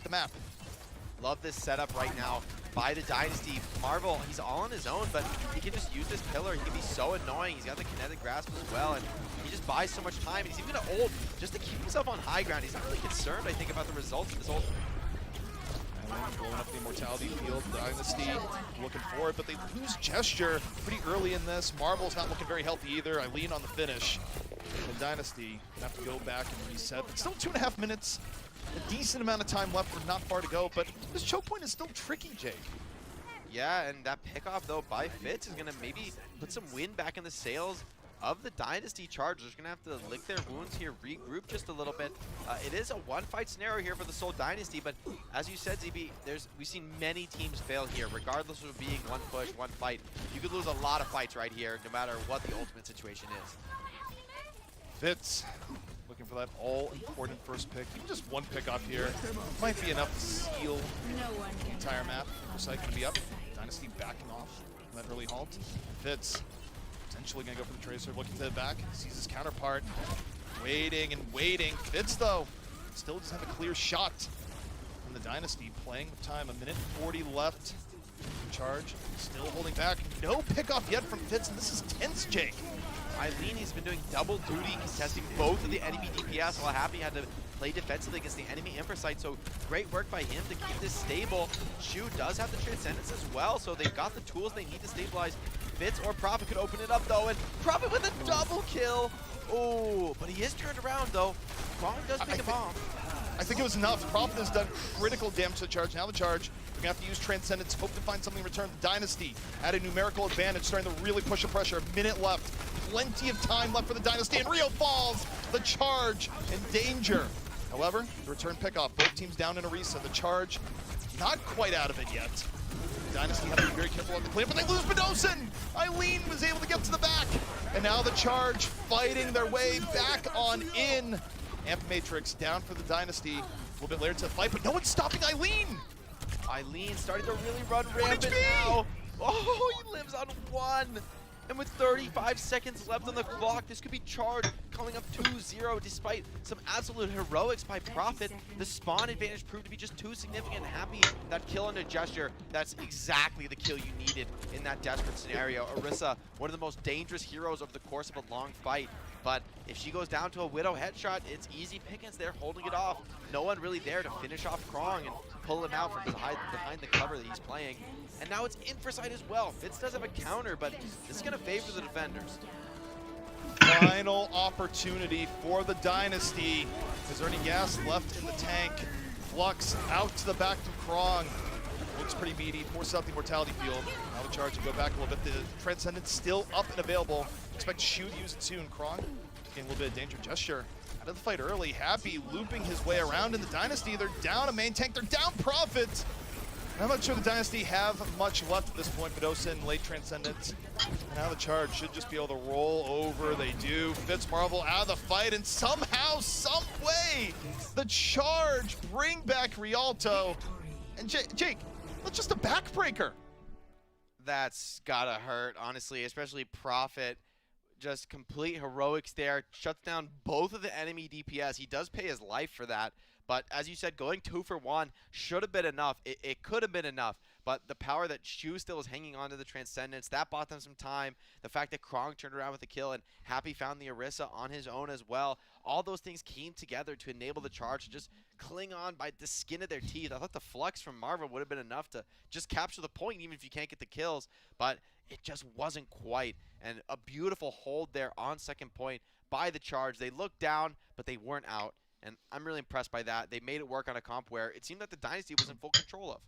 the map. Love this setup right now by the Dynasty. Marvel, he's all on his own, but he can just use this pillar. He can be so annoying. He's got the kinetic grasp as well, and he just buys so much time. And he's even going to ult just to keep himself on high ground. He's not really concerned, I think, about the results of this ult. Blowing up the Immortality field, Dynasty looking for it, but they lose Gesture pretty early in this. Marvel's not looking very healthy either. Eileen on the finish. And Dynasty gonna have to go back and reset. But still 2.5 minutes. A decent amount of time left, for not far to go, but this choke point is still tricky, Jake. Yeah, and that pickoff, though, by Fitz is going to maybe put some wind back in the sails of the Dynasty Chargers. Going to have to lick their wounds here, regroup just a little bit. It is a one-fight scenario here for the Seoul Dynasty, but as you said, ZB, we've seen many teams fail here, regardless of being one push, one fight. You could lose a lot of fights right here, no matter what the ultimate situation is. Fitz looking for that all-important first pick. Even just one pick off here might be enough to seal the entire map. Looks like going to be up. Dynasty backing off from that early halt. Fitz potentially going to go for the Tracer, looking to the back, sees his counterpart, waiting and waiting. Fitz, though, still doesn't have a clear shot from the Dynasty. Playing with time, 1:40 left. Charge, still holding back. No pickoff yet from Fitz, and this is tense, Jake. Eileen, he's been doing double duty, contesting both of the enemy DPS, while Happy had to play defensively against the enemy Infrasight, so great work by him to keep this stable. Shu does have the Transcendence as well, so they've got the tools they need to stabilize. Fitz or Prophet could open it up, though, and Prophet with a double kill. Oh, but he is turned around, though. Kwong does pick him off. I think it was enough. Prophet has done critical damage to the Charge. Now the Charge, we're going to have to use Transcendence, hope to find something in return. The Dynasty at a numerical advantage, starting to really push the pressure. A minute left. Plenty of time left for the Dynasty, and Rio falls. The Charge in danger. However, the return pickoff, both teams down in a reset. The Charge not quite out of it yet. The Dynasty have to be very careful at the clear, but they lose Bedosen. Eileen was able to get to the back, and now the Charge fighting their way back on in. Amp Matrix down for the Dynasty. A little bit later to the fight, but no one's stopping Eileen. Eileen starting to really run rampant now. Oh, he lives on one. And with 35 seconds left on the clock, this could be Charge coming up 2-0 despite some absolute heroics by Prophet. The spawn advantage proved to be just too significant. Happy that kill on a Gesture. That's exactly the kill you needed in that desperate scenario. Orisa, one of the most dangerous heroes over the course of a long fight. But if she goes down to a Widow headshot, it's easy pickings there holding it off. No one really there to finish off Krong and pull him out from behind the cover that he's playing. And now it's Infrasight as well. Fitz does have a counter, but this is going to favor the defenders. Final opportunity for the Dynasty. Is there any gas left in the tank? Flux out to the back to Krong. Looks pretty meaty. Force out the Immortality field. Now the Charge will go back a little bit. The Transcendence still up and available. Expect Shu to use it soon. Krong getting a little bit of danger. Gesture out of the fight early. Happy looping his way around in the Dynasty. They're down a main tank. They're down Prophet. I'm not sure the Dynasty have much left at this point. Bedosen, late Transcendence. And now the Charge should just be able to roll over. They do. Fitz Marvel out of the fight, and somehow, some way, the Charge bring back Rialto. And Jake, that's just a backbreaker. That's gotta hurt, honestly, especially Prophet. Just complete heroics there. Shuts down both of the enemy DPS. He does pay his life for that. But as you said, going 2 for 1 should have been enough. It could have been enough. But the power that Shu still is hanging on to the Transcendence, that bought them some time. The fact that Krong turned around with a kill and Happy found the Orisa on his own as well. All those things came together to enable the Charge to just cling on by the skin of their teeth. I thought the Flux from Marvel would have been enough to just capture the point, even if you can't get the kills. But it just wasn't quite. And a beautiful hold there on second point by the Charge. They looked down, but they weren't out. And I'm really impressed by that. They made it work on a comp where it seemed that the Dynasty was in full control of.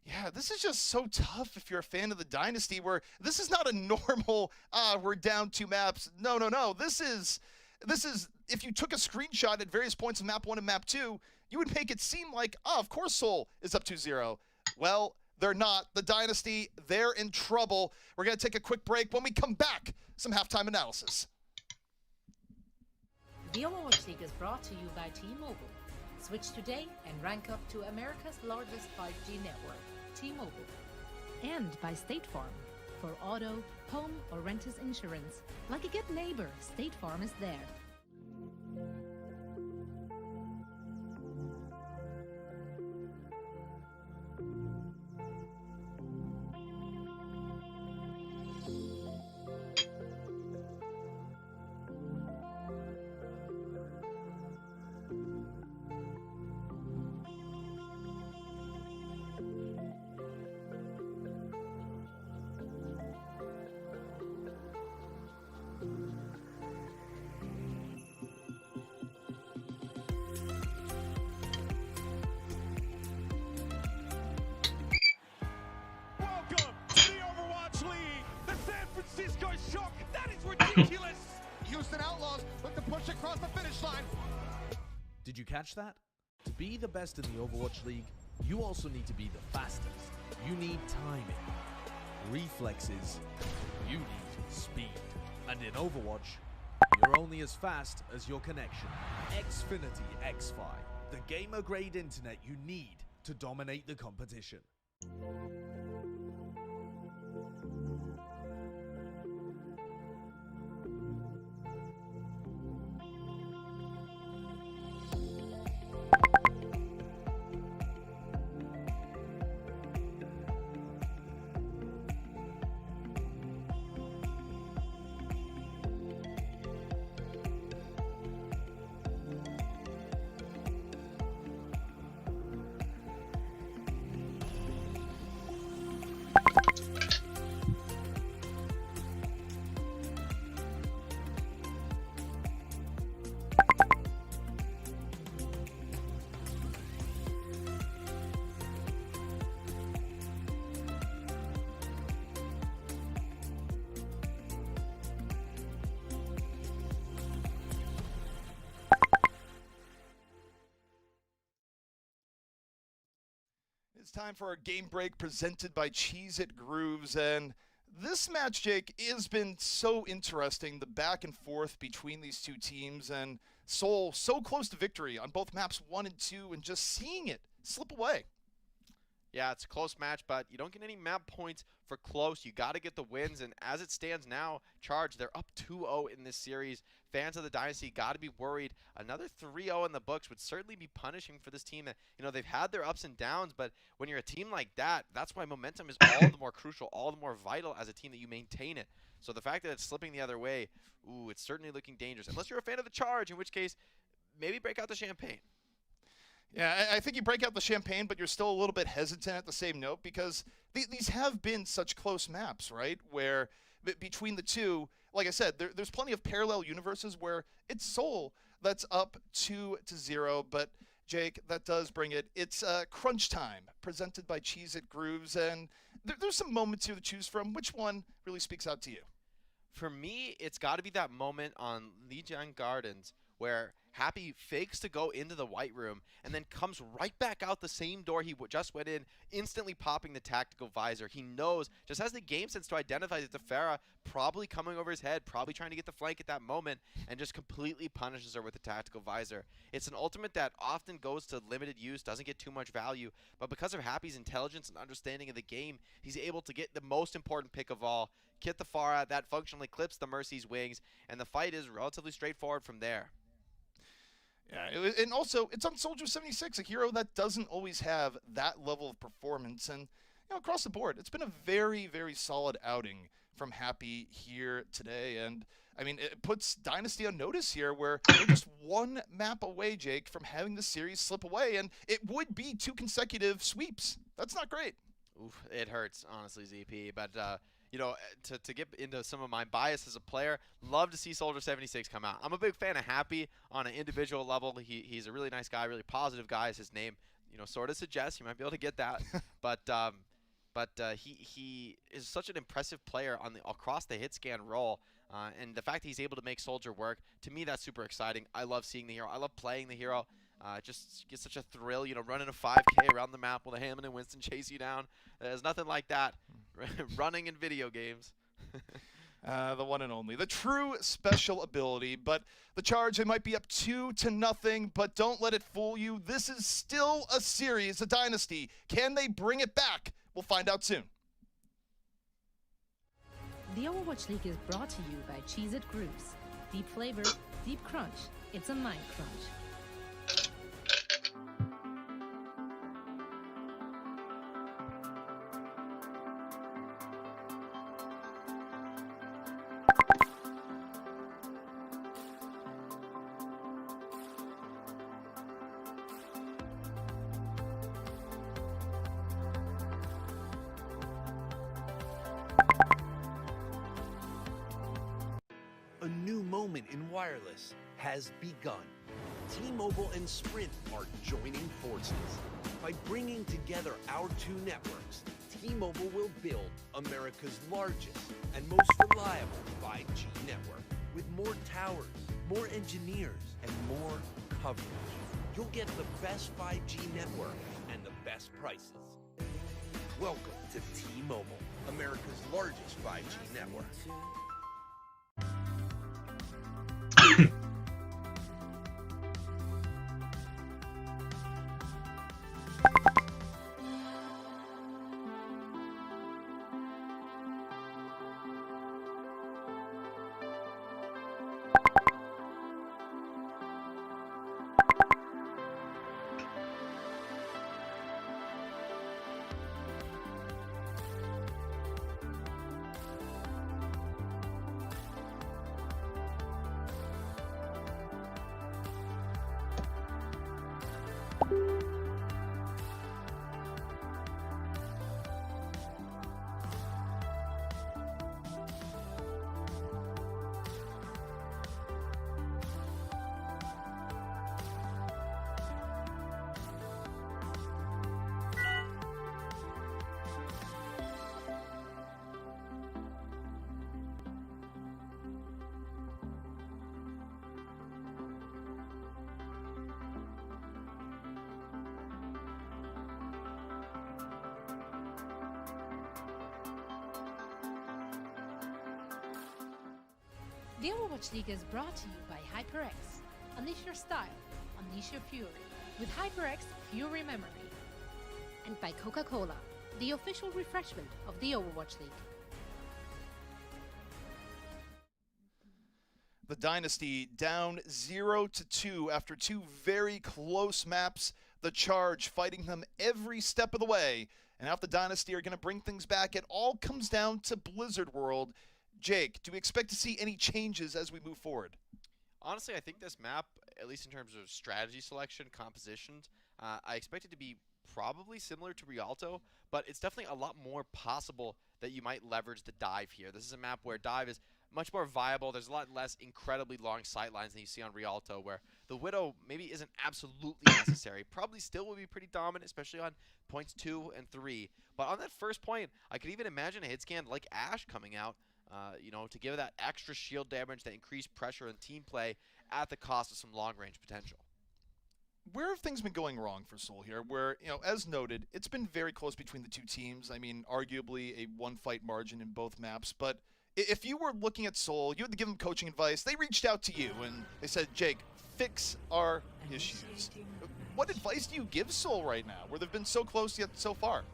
Yeah, this is just so tough if you're a fan of the Dynasty, where this is not a normal, we're down 2 maps. No. This is, if you took a screenshot at various points in map 1 and map 2, you would make it seem like, of course Seoul is up 2-0. Well, they're not. The Dynasty, they're in trouble. We're going to take a quick break. When we come back, some halftime analysis. The Overwatch League is brought to you by T-Mobile. Switch today and rank up to America's largest 5G network, T-Mobile. And by State Farm. For auto, home, or renters insurance, like a good neighbor, State Farm is there. you catch that? To be the best in the Overwatch League, you also need to be the fastest. You need timing, reflexes, you need speed. And in Overwatch, you're only as fast as your connection. Xfinity X-Fi, the gamer-grade internet you need to dominate the competition. It's time for our game break presented by Cheez-It Grooves, and this match, Jake, has been so interesting, the back and forth between these two teams, and Seoul so close to victory on both maps 1 and 2, and just seeing it slip away. Yeah, it's a close match, but you don't get any map points for close. You got to get the wins, and as it stands now, Charge, they're up 2-0 in this series. Fans of the Dynasty got to be worried. Another 3-0 in the books would certainly be punishing for this team. That, they've had their ups and downs, but when you're a team like that, that's why momentum is all the more crucial, all the more vital as a team that you maintain it. So the fact that it's slipping the other way, ooh, it's certainly looking dangerous. Unless you're a fan of the Charge, in which case, maybe break out the champagne. Yeah, I think you break out the champagne, but you're still a little bit hesitant at the same note because these have been such close maps, right? Where between the two, like I said, there's plenty of parallel universes where it's Seoul that's up 2-0, but Jake, that does bring it. It's crunch time, presented by Cheez-It Grooves, and there's some moments here to choose from. Which one really speaks out to you? For me, it's got to be that moment on Lijiang Gardens where Happy fakes to go into the White Room and then comes right back out the same door he just went in, instantly popping the tactical visor. He knows, just has the game sense to identify that the Pharah probably coming over his head, probably trying to get the flank at that moment, and just completely punishes her with the tactical visor. It's an ultimate that often goes to limited use, doesn't get too much value, but because of Happy's intelligence and understanding of the game, he's able to get the most important pick of all, kit the Pharah that functionally clips the Mercy's wings, and the fight is relatively straightforward from there. Yeah, and also, it's on Soldier 76, a hero that doesn't always have that level of performance. And, across the board, it's been a very, very solid outing from Happy here today. And, I mean, it puts Dynasty on notice here where they're just one map away, Jake, from having the series slip away. And it would be 2 consecutive sweeps. That's not great. Oof, it hurts, honestly, ZP. But, to get into some of my bias as a player, love to see Soldier 76 come out. I'm a big fan of Happy on an individual level. He's a really nice guy, really positive guy, as his name, sort of suggests. You might be able to get that. but he is such an impressive player across the hit scan role. And the fact that he's able to make Soldier work, to me, that's super exciting. I love seeing the hero. I love playing the hero. Just gets such a thrill, running a 5K around the map while the Hammond and Winston chase you down. There's nothing like that. Running in video games. The one and only. The true special ability. But the Charge, they might be up 2-0, but don't let it fool you. This is still a series, a dynasty. Can they bring it back? We'll find out soon. The Overwatch League is brought to you by Cheez-It Grooves. Deep flavor, deep crunch. It's a mind crunch. A new moment in wireless has begun. T-Mobile and Sprint are joining forces. By bringing together our 2 networks, T-Mobile will build America's largest and most reliable 5G network with more towers, more engineers, and more coverage. you'll get the best 5G network and the best prices. Welcome to T-Mobile, America's largest 5G network. The Overwatch League is brought to you by HyperX. Unleash your style, unleash your fury with HyperX Fury Memory. And by Coca-Cola, the official refreshment of the Overwatch League. The Dynasty down 0-2 after two very close maps. The Charge fighting them every step of the way. And now if the Dynasty are going to bring things back, it all comes down to Blizzard World. Jake, do we expect to see any changes as we move forward? Honestly, I think this map, at least in terms of strategy selection, compositions, I expect it to be probably similar to Rialto, but it's definitely a lot more possible that you might leverage the dive here. This is a map where dive is much more viable. There's a lot less incredibly long sightlines than you see on Rialto, where the Widow maybe isn't absolutely necessary. Probably still will be pretty dominant, especially on points 2 and 3. But on that first point, I could even imagine a hit scan like Ashe coming out, to give that extra shield damage, that increased pressure and team play at the cost of some long-range potential. Where have things been going wrong for Seoul here? Where, as noted, it's been very close between the two teams. I mean, arguably a one-fight margin in both maps. But if you were looking at Seoul, you had to give them coaching advice. They reached out to you and they said, Jake, fix our issues. What advice do you give Seoul right now, where they've been so close yet so far?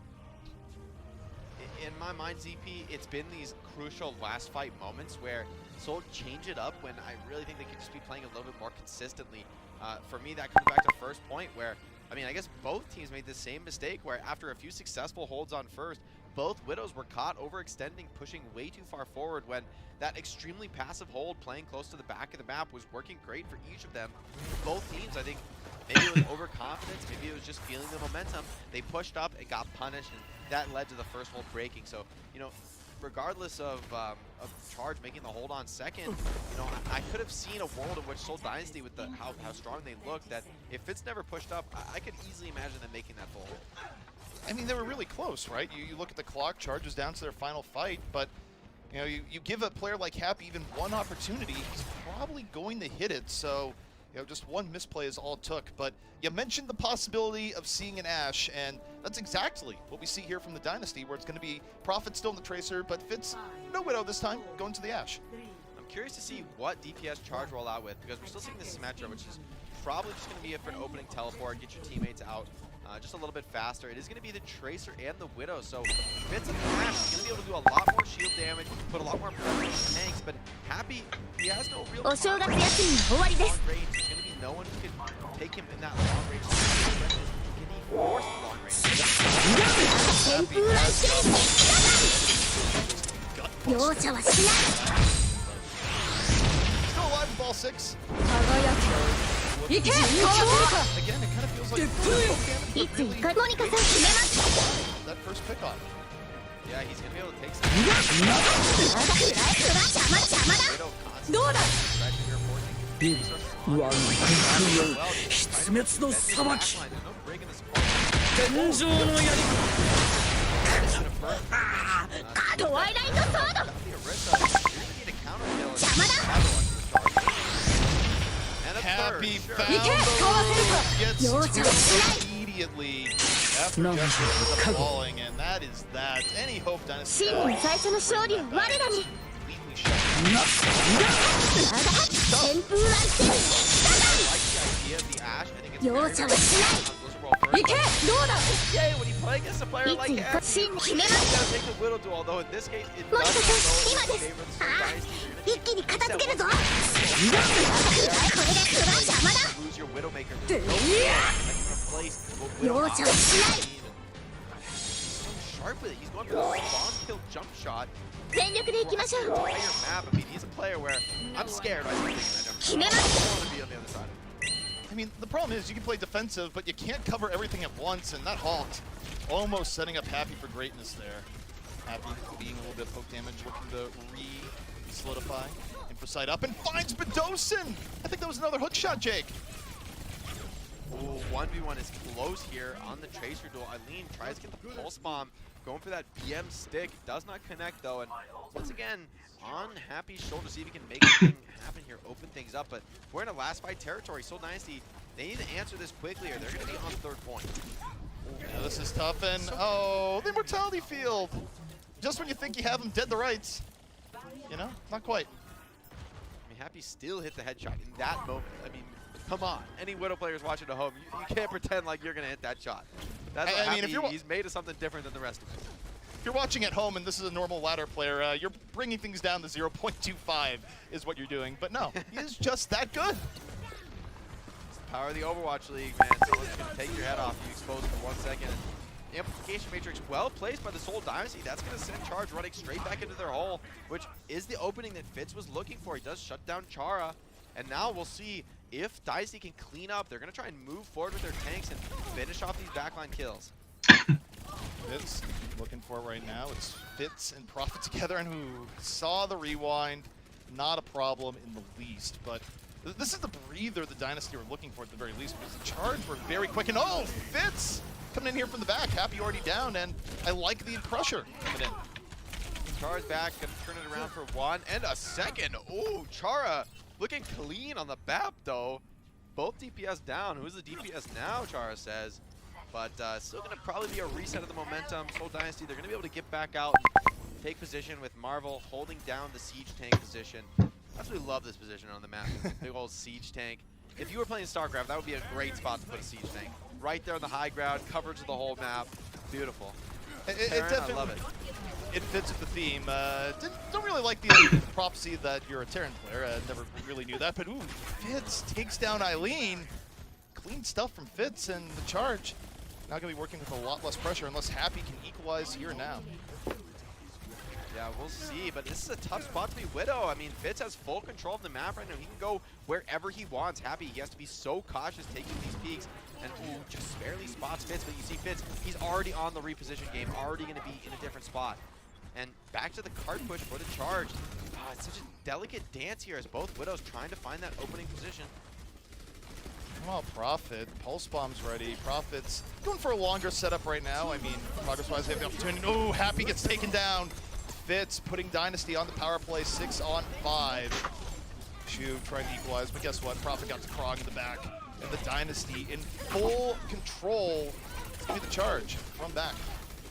In my mind, ZP, it's been these crucial last fight moments where Seoul change it up when I really think they could just be playing a little bit more consistently. For me, that comes back to first point where, I guess both teams made the same mistake where after a few successful holds on first, both Widows were caught overextending, pushing way too far forward when that extremely passive hold playing close to the back of the map was working great for each of them. Both teams, I think, maybe it was overconfidence, maybe it was just feeling the momentum. They pushed up, it got punished, and that led to the first hold breaking. So, regardless of Charge making the hold on second, I could have seen a world in which Seoul Dynasty, with how strong they looked, that if it's never pushed up, I could easily imagine them making that full hold. I mean, they were really close, right? You look at the clock, Charge is down to their final fight, but you give a player like Happy even one opportunity, he's probably going to hit it. So, just one misplay is all it took. But you mentioned the possibility of seeing an Ashe, and that's exactly what we see here from the Dynasty, where it's going to be Prophet still in the Tracer, but Fitz, no Widow this time, going to the Ashe. I'm curious to see what DPS Charge roll out with, because we're still seeing this Symmetra, which is probably just going to be it for an opening teleport, get your teammates out just a little bit faster. It is going to be the Tracer and the Widow, so Fitz and Flash is going to be able to do a lot more shield damage, put a lot more pressure on the tanks, but Happy, he has no real long range. There's going to be no one who can take him in that long range. Can he force the long range? Still alive with ball 6. Again, it kind of feels like that first pick off. Yeah, he's going to be able to take Happy sure. found the gets to it immediately after Gesture ends up falling, and that is that. Any hope Dynasty has. 最初の勝利を我らに Completely shut 旋風乱戦 I like the idea of the Ashe. I think it's 容 very, 赦 very はしない close roll first. 行けどうだ Yay, when you play against a player い like つ一 Ashe, 発真に決めま you す gotta take the Widow duel, although in this case it も does し not かして go 今 in で favor す of the あ Soul Dynasty. 一気に片付けるぞこれ Lose が邪魔だ your Widowmaker. で There's no player that can replace what 容 Widow 赦はしない He's so sharp with it. He's going for the spawn kill jump shot. 全力でいきましょう Entire map. I mean, he's a player where I'm scared. I think I don't want to be on the other side. I mean, the problem is you can play defensive, but you can't cover everything at once, and that halt almost setting up Happy for greatness there. Happy being a little bit of poke damage, looking to re-solidify. Infrasight up and finds Bedosin! I think that was another hook shot, Jake. Ooh, 1v1 is close here on the Tracer duel. Eileen tries to get the pulse bomb, going for that BM stick. Does not connect though, and once again, on Happy's shoulder, see if he can make something happen here, open things up. But we're in a last fight territory. Soul Dynasty, they need to answer this quickly or they're going to be on third point. Yeah, this is tough, and oh, the Immortality Field! Just when you think you have him dead to rights. You know, not quite. I mean, Happy still hit the headshot in that moment. I mean, come on. Any Widow players watching at home, you can't pretend like you're going to hit that shot. That's what I mean, Happy, if you're he's made of something different than the rest of us. If you're watching at home and this is a normal ladder player, you're bringing things down to 0.25 is what you're doing. But no, he is just that good. It's the power of the Overwatch League, man. Someone's going to take your head off you exposed for 1 second. The Amplification Matrix well placed by the Soul Dynasty. That's going to send Charge running straight back into their hole, which is the opening that Fitz was looking for. He does shut down Chara. And now we'll see if Dynasty can clean up. They're going to try and move forward with their tanks and finish off these backline kills. Fitz looking for it right now. It's Fitz and Prophet together, and who saw the rewind. Not a problem in the least, but this is the breather the Dynasty were looking for at the very least, because the Charge were very quick. And oh, Fitz coming in here from the back. Happy already down, and I like the pressure coming in. Chara's back, gonna turn it around for 1 and a second. Ooh, Chara looking clean on the BAP though. Both DPS down. Who's the DPS now, Chara says. But still gonna probably be a reset of the momentum. Soul Dynasty, they're gonna be able to get back out and take position with Marvel holding down the siege tank position. I absolutely love this position on the map. Big old siege tank. If you were playing StarCraft, that would be a great spot to put a siege tank. Right there on the high ground, coverage of the whole map. Beautiful. It Terran, definitely, I love it. It fits with the theme. Don't really like the prophecy that you're a Terran player. Never really knew that. But ooh, Fitz takes down Eileen. Clean stuff from Fitz, and the Charge now going to be working with a lot less pressure unless Happy can equalize here and now. Yeah, we'll see, but this is a tough spot to be Widow. I mean, Fitz has full control of the map right now. He can go wherever he wants. Happy, he has to be so cautious taking these peeks. And ooh, just barely spots Fitz, but you see Fitz, he's already on the reposition game, already going to be in a different spot. And back to the card push for the Charge. It's such a delicate dance here as both Widows trying to find that opening position. Well, Prophet, Pulse Bomb's ready. Prophet's going for a longer setup right now. I mean, progress-wise, they have the opportunity. Oh, Happy gets taken down. Fitz putting Dynasty on the power play, 6 on 5. Shu trying to equalize, but guess what? Prophet got to Krog in the back. And the Dynasty in full control. It's going to be the Charge. Run back.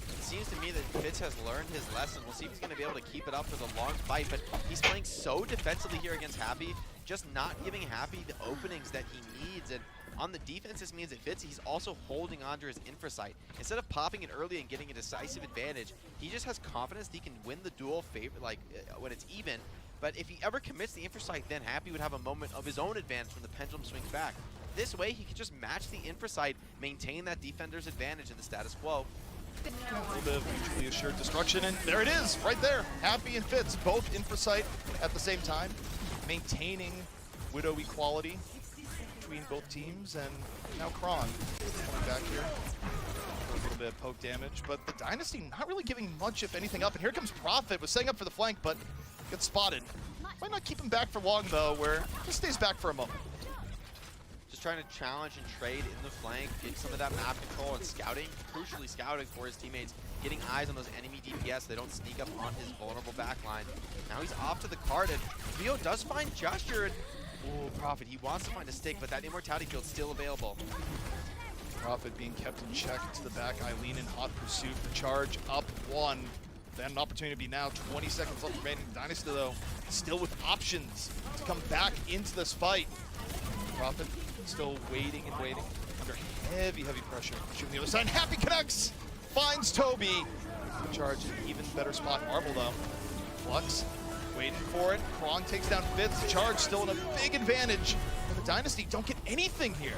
It seems to me that Fitz has learned his lesson. We'll see if he's going to be able to keep it up for the long fight, but he's playing so defensively here against Happy, just not giving Happy the openings that he needs. And on the defense, this means that Fitz, he's also holding on to his Infrasight. Instead of popping it early and getting a decisive advantage, he just has confidence that he can win the duel when it's even. But if he ever commits the Infrasight, then Happy would have a moment of his own advantage when the pendulum swings back. This way, he could just match the Infrasight, maintain that defender's advantage in the status quo. A little bit of mutually assured destruction, and there it is, right there. Happy and Fitz, both Infrasight at the same time, maintaining Widow equality between both teams, and now Kron coming back here for a little bit of poke damage, but the Dynasty not really giving much, if anything, up. And here comes Prophet, was setting up for the flank, but gets spotted. Might not keep him back for long, though, where he just stays back for a moment. Just trying to challenge and trade in the flank, get some of that map control and scouting, crucially scouting for his teammates, getting eyes on those enemy DPS so they don't sneak up on his vulnerable backline. Now he's off to the card, and Leo does find Gesture, and Ooh, Prophet, he wants to find a stick, but that immortality field's still available. Prophet being kept in check to the back. Eileen in hot pursuit. The charge up 1. They had an opportunity to be now 20 seconds left remaining. Dynasty, though, still with options to come back into this fight. Prophet still waiting and waiting under heavy, heavy pressure. Shooting the other side. Happy connects! Finds Toby. The charge in an even better spot. Marvel, though. Flux waiting for it. Krong takes down Fitz. The charge still in a big advantage. And the Dynasty don't get anything here.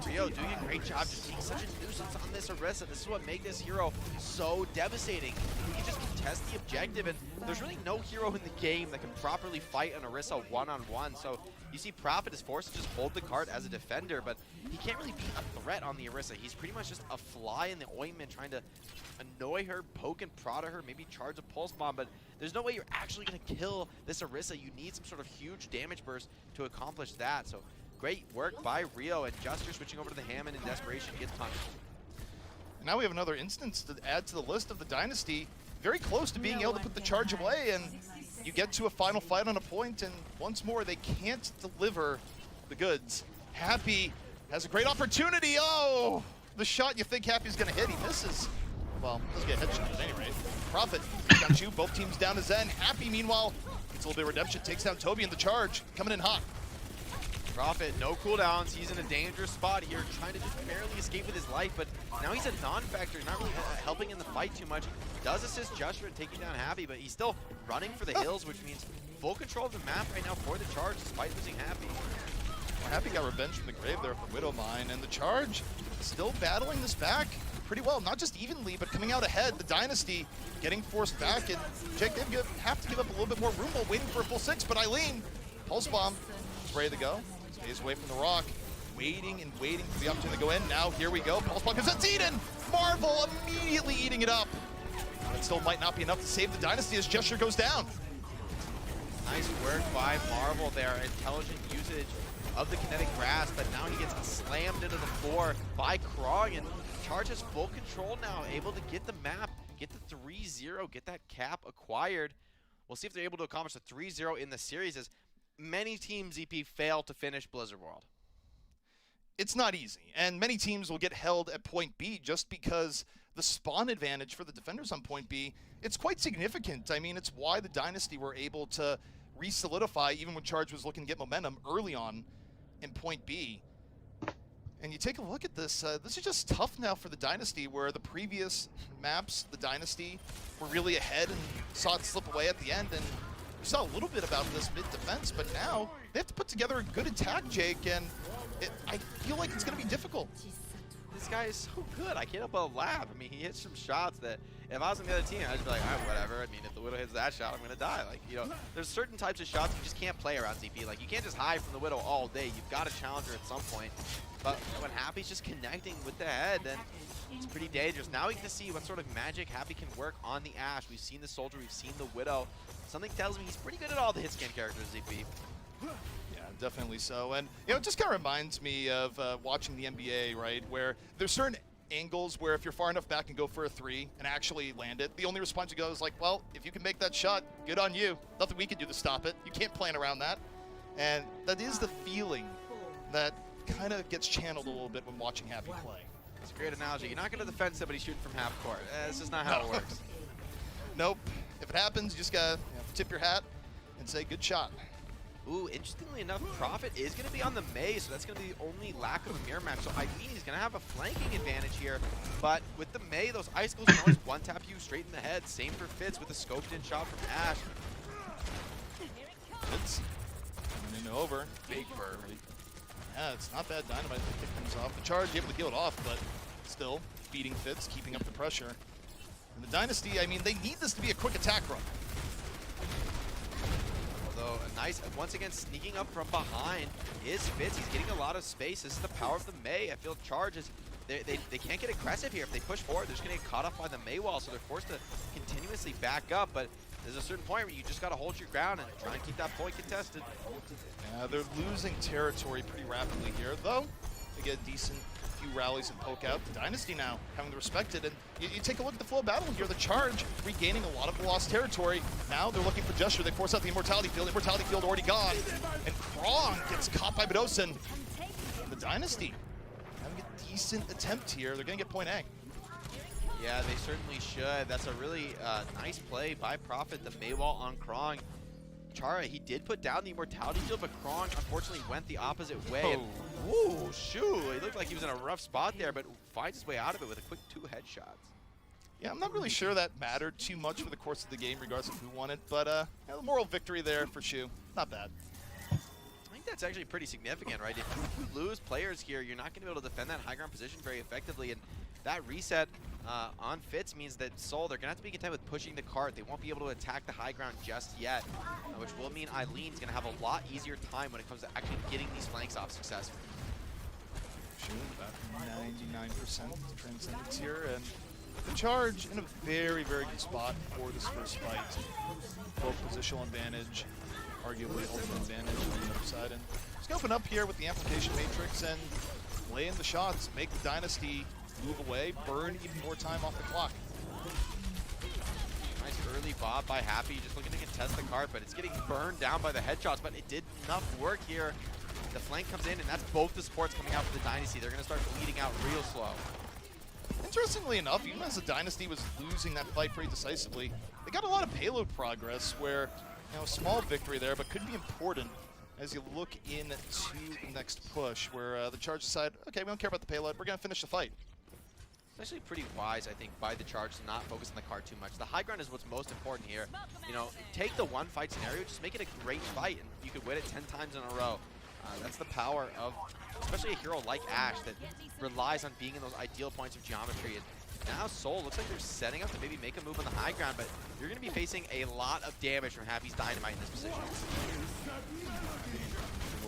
Rio doing a great job just being such a nuisance on this Orisa. This is what makes this hero so devastating. He can just contest the objective, and there's really no hero in the game that can properly fight an Orisa one-on-one. So you see Prophet is forced to just hold the cart as a defender, but he can't really be a threat on the Orisa. He's pretty much just a fly in the ointment trying to annoy her, poke and prod at her, maybe charge a pulse bomb, but there's no way you're actually going to kill this Orisa. You need some sort of huge damage burst to accomplish that. So great work by Rio, and Juster switching over to the Hammond in desperation gets punished. Now we have another instance to add to the list of the Dynasty. Very close to being able to put the charge away, and you get to a final fight on a point, and once more they can't deliver the goods. Happy has a great opportunity. Oh, the shot you think Happy's going to hit, he misses. Well, doesn't get a headshot at any rate. Prophet got you, both teams down to Zen. Happy, meanwhile, gets a little bit of redemption, takes down Toby in the charge, coming in hot. Prophet, no cooldowns. He's in a dangerous spot here, trying to just barely escape with his life, but now he's a non-factor. He's not really helping in the fight too much. Does assist Juster in taking down Happy, but he's still running for the hills, which means full control of the map right now for the charge, despite losing Happy. Well, Happy got revenge from the grave there for Widow Mine, and the charge still battling this back pretty well. Not just evenly, but coming out ahead. The Dynasty getting forced back, and Jake, they have to give up a little bit more room while waiting for a full 6, but Eileen, Pulse Bomb, is ready to go. Stays away from the rock, waiting and waiting for the opportunity to go in. Now here we go. Pulse Bomb comes in. It's eaten! Marvel immediately eating it up. It still might not be enough to save the Dynasty as Gesture goes down. Nice work by Marvel there. Intelligent usage of the kinetic grasp, but now he gets slammed into the floor by Krong, and Charge has full control now, able to get the map, get the 3-0, get that cap acquired. We'll see if they're able to accomplish the 3-0 in the series, as many teams EP fail to finish Blizzard World. It's not easy, and many teams will get held at point B just because the spawn advantage for the defenders on point B, it's quite significant. I mean, it's why the Dynasty were able to re-solidify even when Charge was looking to get momentum early on in point B. And you take a look at this, this is just tough now for the Dynasty, where the previous maps, the Dynasty, were really ahead and saw it slip away at the end, and we saw a little bit about this mid-defense, but now they have to put together a good attack, Jake, and I feel like it's going to be difficult. This guy is so good. I can't help but laugh. I mean, he hits some shots that if I was on the other team, I'd just be like, all right, whatever. I mean, if the Widow hits that shot, I'm going to die. Like, you know, there's certain types of shots you just can't play around ZP. Like, you can't just hide from the Widow all day. You've got to challenge her at some point. But when Happy's just connecting with the head, then it's pretty dangerous. Now we get to see what sort of magic Happy can work on the Ashe. We've seen the Soldier, we've seen the Widow. Something tells me he's pretty good at all the hit scan characters, ZP. Yeah, definitely so. And, you know, it just kind of reminds me of watching the NBA, right, where there's certain angles where if you're far enough back and go for a 3 and actually land it, the only response you go is like, well, if you can make that shot, good on you. Nothing we can do to stop it. You can't plan around that. And that is the feeling that kind of gets channeled a little bit when watching Happy play. That's a great analogy. You're not going to defend somebody shooting from half court. This is not how it works. Nope. If it happens, you just got to tip your hat and say, good shot. Ooh, interestingly enough, Prophet is going to be on the Mei, so that's going to be the only lack of a mirror match. So Eileen is going to have a flanking advantage here. But with the Mei, those icicles can always one-tap you straight in the head. Same for Fitz with a scoped-in shot from Ashe. Fitz coming in over. Big bird. Yeah, it's not bad dynamite that kick comes off. The Charge able to heal it off, but still beating Fitz, keeping up the pressure. And the Dynasty, I mean, they need this to be a quick attack run. Although a nice, once again, sneaking up from behind is Fitz. He's getting a lot of space. This is the power of the Mei. I feel Charge is, they can't get aggressive here. If they push forward, they're just going to get caught up by the Mei wall, so they're forced to continuously back up. But there's a certain point where you just got to hold your ground and try and keep that point contested. Yeah, they're losing territory pretty rapidly here, though. They get a decent few few rallies and poke out. The Dynasty now having to respect it. And you take a look at the flow of battle here. The Charge regaining a lot of the lost territory. Now they're looking for Gesture. They force out the Immortality Field. Immortality Field already gone. And Krong gets caught by Bedosen. The Dynasty having a decent attempt here. They're going to get point A. Yeah, they certainly should. That's a really nice play by Prophet, the Maywall on Krong. Chara, he did put down the Immortality Shield, but Krong unfortunately went the opposite way. And, ooh, shoot, he looked like he was in a rough spot there, but finds his way out of it with a quick 2 headshots. Yeah, I'm not really sure that mattered too much for the course of the game, regardless of who won it, but yeah, the moral victory there for Shu. Not bad. I think that's actually pretty significant, right? If you lose players here, you're not going to be able to defend that high ground position very effectively, and that reset on Fitz means that Soul, they're going to have to be content with pushing the cart. They won't be able to attack the high ground just yet, which will mean Eileen's going to have a lot easier time when it comes to actually getting these flanks off successfully. Shu, about 99% transcendence here, and the Charge in a very, very good spot for this first fight. Both positional advantage, arguably ultimate advantage on the other side. And scoping up here with the Amplification Matrix and laying the shots, make the Dynasty move away, burn even more time off the clock. Nice early bob by Happy, just looking to contest the cart, but it's getting burned down by the headshots, but it did enough work here. The flank comes in, and that's both the supports coming out for the Dynasty. They're going to start bleeding out real slow. Interestingly enough, even as the Dynasty was losing that fight pretty decisively, they got a lot of payload progress where, you know, a small victory there, but could be important as you look into the next push, where the Charge decide, okay, we don't care about the payload, we're going to finish the fight. It's actually pretty wise, I think, by the Charge to not focus on the cart too much. The high ground is what's most important here. You know, take the one fight scenario, just make it a great fight, and you could win it 10 times in a row. That's the power of, especially a hero like Ashe that relies on being in those ideal points of geometry. And now Soul looks like they're setting up to maybe make a move on the high ground, but you're going to be facing a lot of damage from Happy's Dynamite in this position.